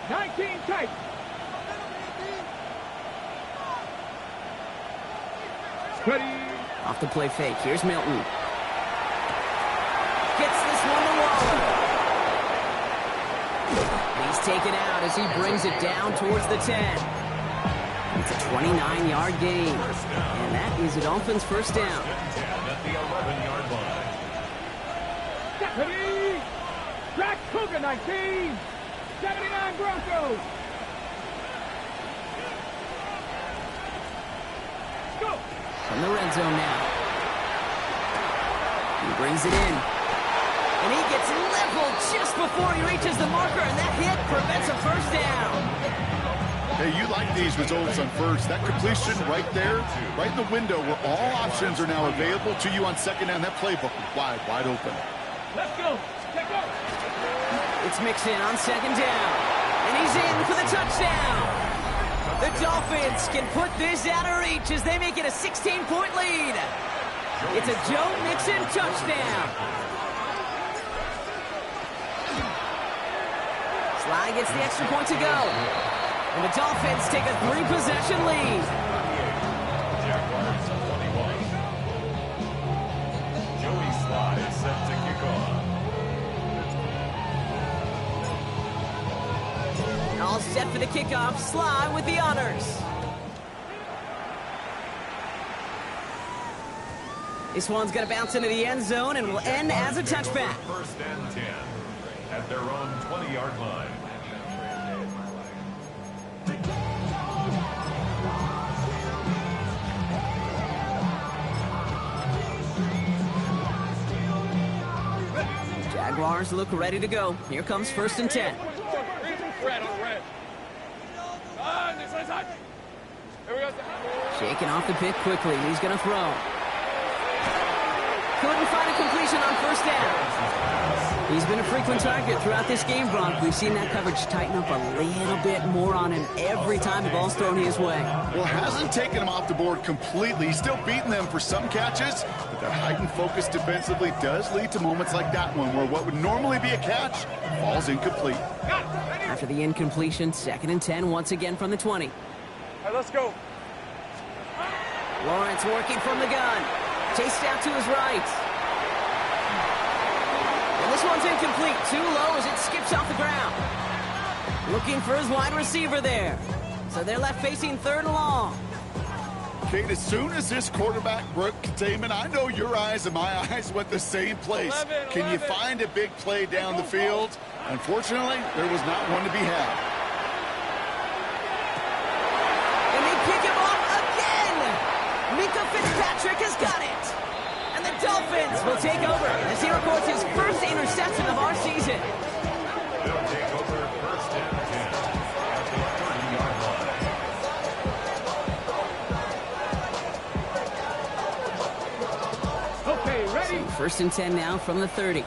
[SPEAKER 8] Ready.
[SPEAKER 4] Off the play fake, here's Milton. Gets this one to Waller. He's taken out as he brings it down towards the 10. It's a 29-yard gain. And that is the Dolphins' 1st down.
[SPEAKER 5] At the 11-yard line.
[SPEAKER 8] Ready. Jack Cougar 19. 79 Broncos. Go.
[SPEAKER 4] From the red zone now. He brings it in. And he gets leveled just before he reaches the marker, and that hit prevents a 1st down.
[SPEAKER 7] Hey, you like these results on 1st. That completion right there, right in the window where all options are now available to you on 2nd down. That playbook is wide open.
[SPEAKER 8] Let's go. Take off.
[SPEAKER 4] It's mixed in on 2nd down. And he's in for the touchdown. The Dolphins can put this out of reach as they make it a 16-point lead. It's a Joe Mixon touchdown. Sly gets the extra point to go. And the Dolphins take a 3-possession lead.
[SPEAKER 5] Jaguars 21. Joey Sly is set to kick off.
[SPEAKER 4] All set for the kickoff. Sly with the honors. This one's going to bounce into the end zone and will end as a touchback.
[SPEAKER 5] 1st and 10 at their own 20-yard line.
[SPEAKER 4] Jaguars look ready to go. Here comes 1st and 10. Shaking off the pick quickly. He's going to throw. Couldn't find a completion on 1st down. He's been a frequent target throughout this game, Bronk. We've seen that coverage tighten up a little bit more on him every time the ball's thrown his way.
[SPEAKER 7] Well, it hasn't taken him off the board completely. He's still beating them for some catches, but that heightened focus defensively does lead to moments like that one where what would normally be a catch falls incomplete.
[SPEAKER 4] After the incompletion, 2nd and 10 once again from the 20.
[SPEAKER 6] All right, let's go.
[SPEAKER 4] Lawrence working from the gun. Chased out to his right. And this one's incomplete. Too low as it skips off the ground. Looking for his wide receiver there. So they're left facing 3rd and long.
[SPEAKER 7] Kate, as soon as this quarterback broke containment, I know your eyes and my eyes went the same place.
[SPEAKER 6] 11.
[SPEAKER 7] Can you find a big play down the field? Unfortunately, there was not one to be had.
[SPEAKER 4] And they pick him off again. Minka Fitzpatrick has got it. And the Dolphins will take over as he records his first interception of our season.
[SPEAKER 5] They'll take over 1st and 10 at the 30-yard line.
[SPEAKER 8] Okay, ready?
[SPEAKER 4] 1st and 10 now from the 30.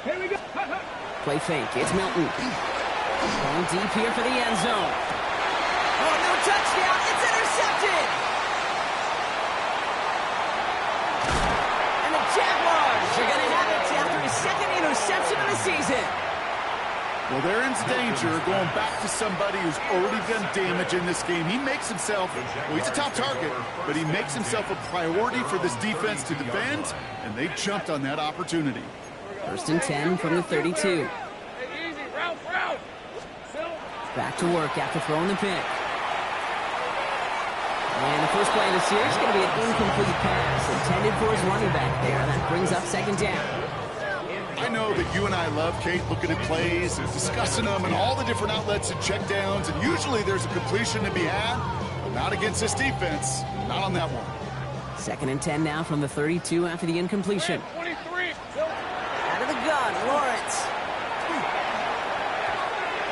[SPEAKER 8] Here we go.
[SPEAKER 4] Play fake. It's Milton. Going deep here for the end zone. Oh, no touchdown. It's intercepted. And the Jaguars are going to have it after his 2nd interception of the season.
[SPEAKER 7] Well, they're in danger going back to somebody who's already done damage in this game. He makes himself, well, he's a top target, but he makes himself a priority for this defense to defend, and they jumped on that opportunity.
[SPEAKER 4] 1st and 10 from the 32.
[SPEAKER 6] Hey, easy, route.
[SPEAKER 4] Back to work after throwing the pick. And the first play of the series is going to be an incomplete pass intended for his running back there. That brings up 2nd down.
[SPEAKER 7] I know that you and I love, Kate, looking at plays and discussing them and all the different outlets and checkdowns, and usually there's a completion to be had, but not against this defense. Not on that one.
[SPEAKER 4] 2nd and 10 now from the 32 after the incompletion.
[SPEAKER 6] 23.
[SPEAKER 4] Out of the gun, Lawrence.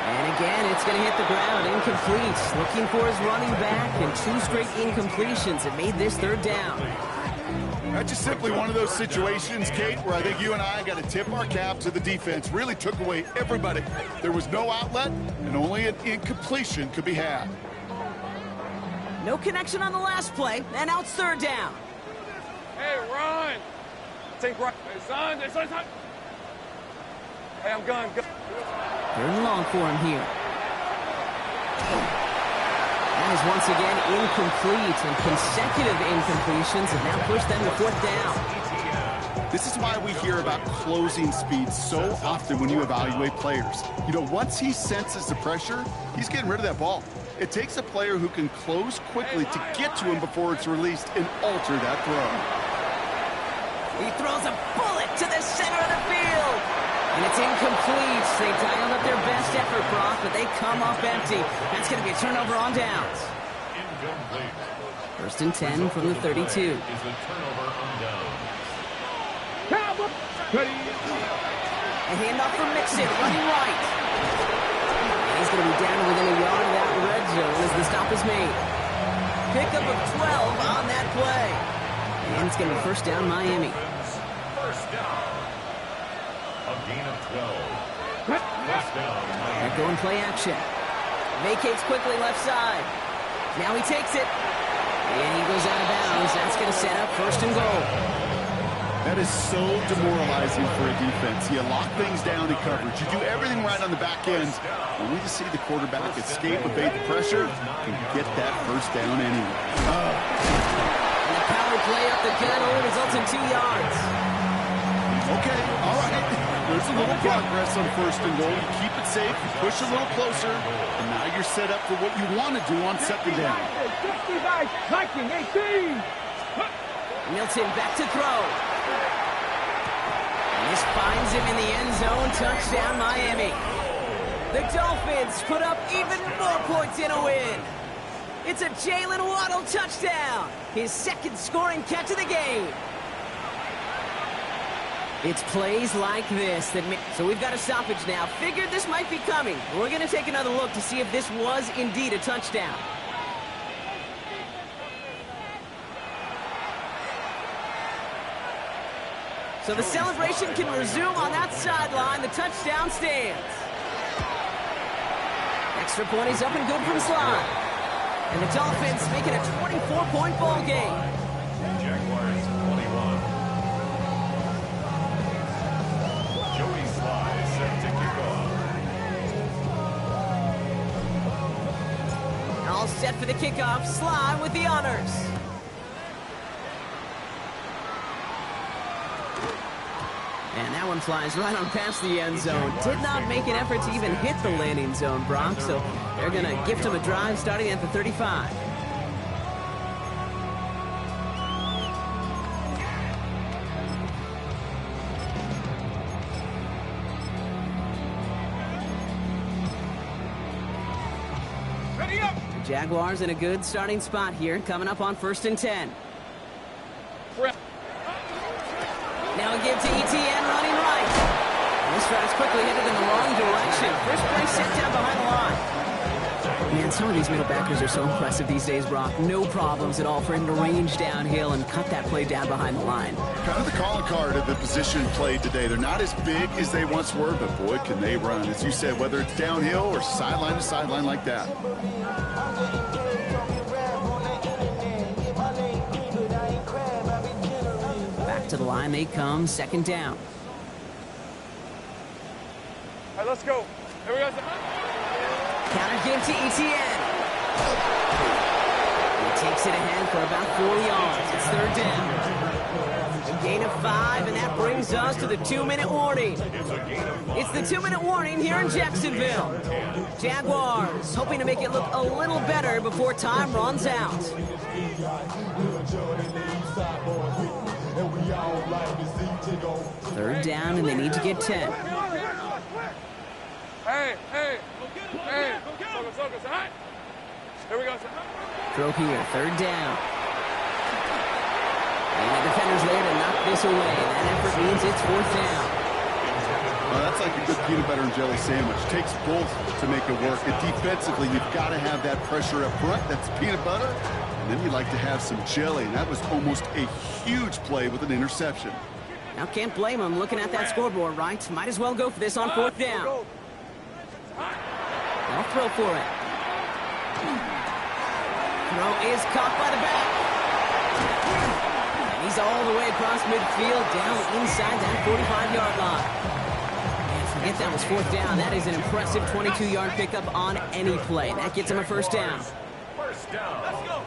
[SPEAKER 4] And again, it's going to hit the ground, incomplete. Looking for his running back, and 2 straight incompletions have made this 3rd down.
[SPEAKER 7] That's just simply one of those situations, Kate, where I think you and I got to tip our cap to the defense. Really took away everybody. There was no outlet, and only an incompletion could be had.
[SPEAKER 4] No connection on the last play, and now it's 3rd down.
[SPEAKER 6] Hey, run. Take right. Hey, son. Hey, I'm gone.
[SPEAKER 4] 3rd and long for him here. That is once again incomplete, and consecutive incompletions have now pushed them to 4th down.
[SPEAKER 7] This is why we hear about closing speed so often when you evaluate players. You know, once he senses the pressure, he's getting rid of that ball. It takes a player who can close quickly to get to him before it's released and alter that throw.
[SPEAKER 4] He throws a bullet to the center of the field. And it's incomplete. They dialed up their best effort, Brock, but they come up empty. That's going to be a turnover on downs.
[SPEAKER 5] Incomplete.
[SPEAKER 4] 1st and 10 from the 32.
[SPEAKER 5] Is a turnover on downs.
[SPEAKER 8] Cowboy. Ready?
[SPEAKER 4] A handoff from Mixon, running right. And he's going to be down within a yard of that red zone as the stop is made. Pickup of 12 on that play. And it's going to be 1st down, Miami.
[SPEAKER 5] 1st down. A gain of 12. 1st down, Miami.
[SPEAKER 4] They're going play action. Vacates quickly left side. Now he takes it. And he goes out of bounds. That's going to set up 1st and goal.
[SPEAKER 7] That is so demoralizing for a defense. You lock things down in coverage. You do everything right on the back end. Only to see the quarterback escape, evade the pressure, and get that 1st down anyway.
[SPEAKER 4] And the power play up the gut only results in 2 yards.
[SPEAKER 7] Okay, all right. There's a little progress on 1st and goal. You keep it safe, you push a little closer, and now you're set up for what you want to do on 2nd down.
[SPEAKER 8] 65, 19, 18.
[SPEAKER 4] Milton back to throw. And this finds him in the end zone. Touchdown, Miami. The Dolphins put up even more points in a win. It's a Jalen Waddle touchdown. His 2nd scoring catch of the game. It's plays like this that make... So we've got a stoppage now. Figured this might be coming. We're going to take another look to see if this was indeed a touchdown. So the celebration can resume on that sideline. The touchdown stands. Extra point is up and good from Slide. And the Dolphins make it a 24-point ball game.
[SPEAKER 5] Jaguars 21. Joey Slye set to kick off.
[SPEAKER 4] All set for the kickoff. Slide with the honors. And that one flies right on past the end zone. Did not make an effort to even hit the landing zone, Brock. So they're going to gift him a drive starting at the 35.
[SPEAKER 8] Ready up.
[SPEAKER 4] The Jaguars in a good starting spot here, coming up on 1st and 10. Now a give to ETN running right. And this drive's quickly headed in the wrong direction. First play set down behind the line. Man, some of these middle backers are so impressive these days, Brock. No problems at all for him to range downhill and cut that play down behind the line.
[SPEAKER 7] Kind of the calling card of the position played today. They're not as big as they once were, but boy, can they run. As you said, whether it's downhill or sideline to sideline like that.
[SPEAKER 4] To the line they come, 2nd down.
[SPEAKER 6] All right, let's go. Here we go.
[SPEAKER 4] Counter give to ETN. He takes it ahead for about 4 yards. It's 3rd down. A gain of 5, and that brings us to the 2-minute warning. It's the 2-minute warning here in Jacksonville. Jaguars hoping to make it look a little better before time runs out. 3rd down, and they need to get 10.
[SPEAKER 6] Hey. Here we go.
[SPEAKER 4] Throw here, 3rd down. And the defender's there to knock this away. That effort means it's 4th down.
[SPEAKER 7] Well, that's like a good peanut butter and jelly sandwich. Takes both to make it work. And defensively, you've got to have that pressure up front. That's peanut butter. And then you'd like to have some jelly. And that was almost a huge play with an interception.
[SPEAKER 4] Now can't blame him looking at that scoreboard, right? Might as well go for this on 4th down. I'll throw for it. Throw is caught by the back. And he's all the way across midfield down inside that 45-yard line. And forget that was 4th down. That is an impressive 22-yard pickup on any play. That gets him a 1st down.
[SPEAKER 5] First down. Let's go.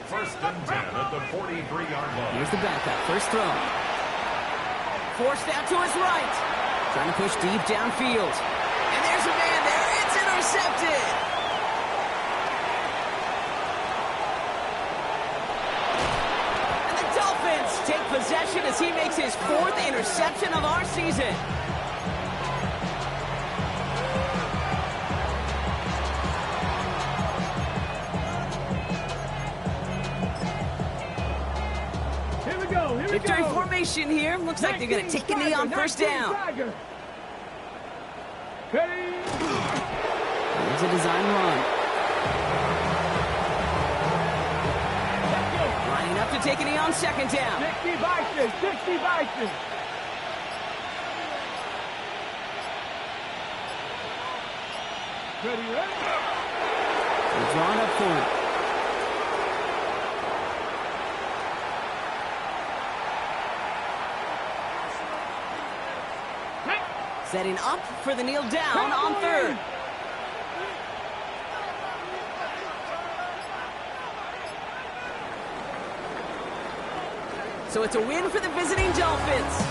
[SPEAKER 5] 1st and 10 at the 43-yard line.
[SPEAKER 4] Here's the backup. First throw. Forced out to his right. Trying to push deep downfield. And there's a man there. It's intercepted. And the Dolphins take possession as he makes his 4th interception of our season. Victory formation here. Looks like they're going to take a knee on 1st down. There's a design run. Lining up to take a knee on 2nd down.
[SPEAKER 8] 60 Vikings. Ready?
[SPEAKER 4] They're drawing up for it. Setting up for the kneel down on 3rd. So it's a win for the visiting Dolphins.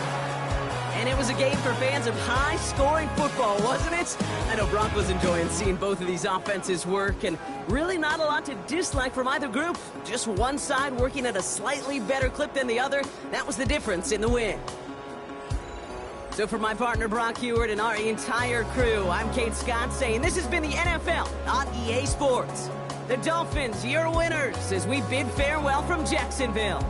[SPEAKER 4] And it was a game for fans of high-scoring football, wasn't it? I know Brock was enjoying seeing both of these offenses work, and really not a lot to dislike from either group. Just one side working at a slightly better clip than the other. That was the difference in the win. So for my partner Brock Heward and our entire crew, I'm Kate Scott saying this has been the NFL on EA Sports. The Dolphins, your winners, as we bid farewell from Jacksonville.